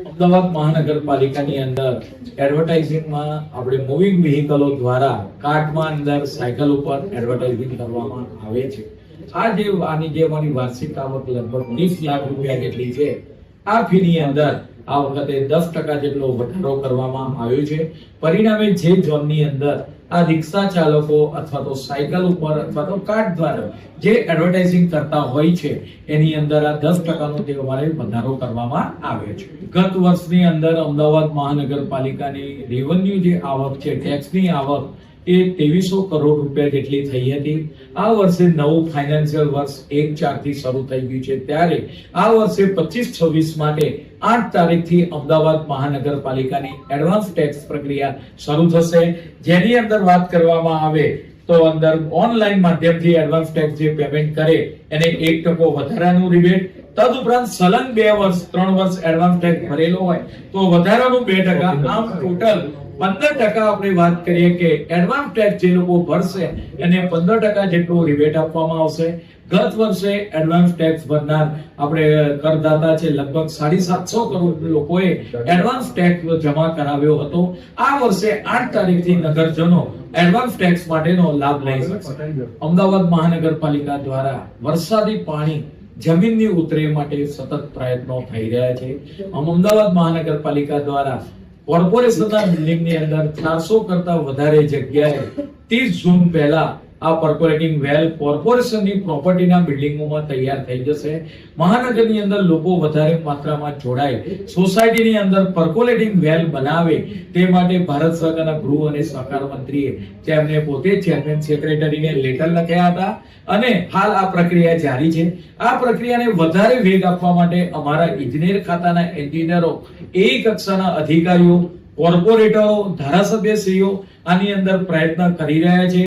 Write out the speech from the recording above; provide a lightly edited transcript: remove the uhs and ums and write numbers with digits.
અમદાવાદ મહાનગરપાલિકાની અંદર એડવર્ટાઇઝિંગમાં આપણે મૂવિંગ વ્હીકલો દ્વારા કાર્ટમાં અંદર સાયકલ ઉપર એડવર્ટાઇઝિંગ કરવામાં આવે છે. આની જે અમારી વાર્ષિક આવક લગભગ 30 લાખ રૂપિયા જેટલી છે. આ ફીની અંદર આ વખતે 10% જેટલો વધારો કરવામાં આવ્યો છે. પરિણામે જે ઝોનની અંદર આ રિક્ષા ચાલકો અથવા તો સાયકલ ઉપર અથવા તો કાર્ટ દ્વારા જે એડવર્ટાઇઝિંગ કરતા હોય છે એની અંદર આ 10%નો જે અમારે વધારો કરવામાં આવ્યો છે. ગત વર્ષની અંદર અમદાવાદ મહાનગરપાલિકાની રેવન્યુ જે આવક છે, ટેક્સની આવક એ 2300 કરોડ રૂપિયા જેટલી થઈ હતી. આ વર્ષે નવું ફાઇનાન્શિયલ વર્ષ 1/4 થી શરૂ થઈ ગયું છે, ત્યારે આ વર્ષે 25-26 માટે 8 તારીખથી અમદાવાદ મહાનગરપાલિકાની એડવાન્સ ટેક્સ પ્રક્રિયા શરૂ થશે. જેની અંદર વાત કરવામાં આવે તો અંદર ઓનલાઈન માધ્યમથી એડવાન્સ ટેક્સ જે પેમેન્ટ કરે એને 1% વધારાનું રિબેટ, તદુપરાંત સલંગ 2 વર્ષ 3 વર્ષ એડવાન્સ ટેક્સ ભરેલો હોય તો વધારાનું 2%, આમ ટોટલ 15% આપણે વાત કરીએ કે એડવાન્સ ટેક્સ જે લોકો ભરશે એને 15% જેટલું રિબેટ આપવામાં આવશે. ગત વર્ષે એડવાન્સ ટેક્સ ભરનાર આપણે કરદાતા છે લગભગ 750 કરોડ લોકોએ એડવાન્સ ટેક્સ જમા કરાવ્યો હતો. આ વર્ષે 8 તારીખથી નગરજનો એડવાન્સ ટેક્સ માટેનો લાભ લઈ શકશે. અમદાવાદ મહાનગરપાલિકા દ્વારા વરસાદી પાણી જમીનની ઉતરે માટે સતત પ્રયત્નો થઈ રહ્યા છે. અમદાવાદ મહાનગરપાલિકા દ્વારા કોર્પોરેશનના બિલ્ડિંગની અંદર 400 કરતા વધારે જગ્યાએ 30 જૂન પહેલા આ પર્કોલેટિંગ વેલ કોર્પોરેશનની પ્રોપર્ટીના બિલ્ડિંગોમાં તૈયાર થઈ જશે. મહાનગરની અંદર લોકો વધારે માત્રામાં જોડાય, સોસાયટીની અંદર પર્કોલેટિંગ વેલ બનાવે તે માટે ભારત સરકારના ગૃહ અને સહકાર મંત્રીએ તેમને પોતે ચેરમેન સેક્રેટરીને લેટર લખ્યા હતા અને હાલ આ પ્રક્રિયા જારી છે. આ પ્રક્રિયાને વધારે વેગ આપવા માટે અમારા ઇજનેર ખાતાના એન્જિનિયરો, એ કક્ષાના અધિકારીઓ, કોર્પોરેટરો, ધારાસભ્યશ્રીઓ આની અંદર પ્રયત્ન કરી રહ્યા છે.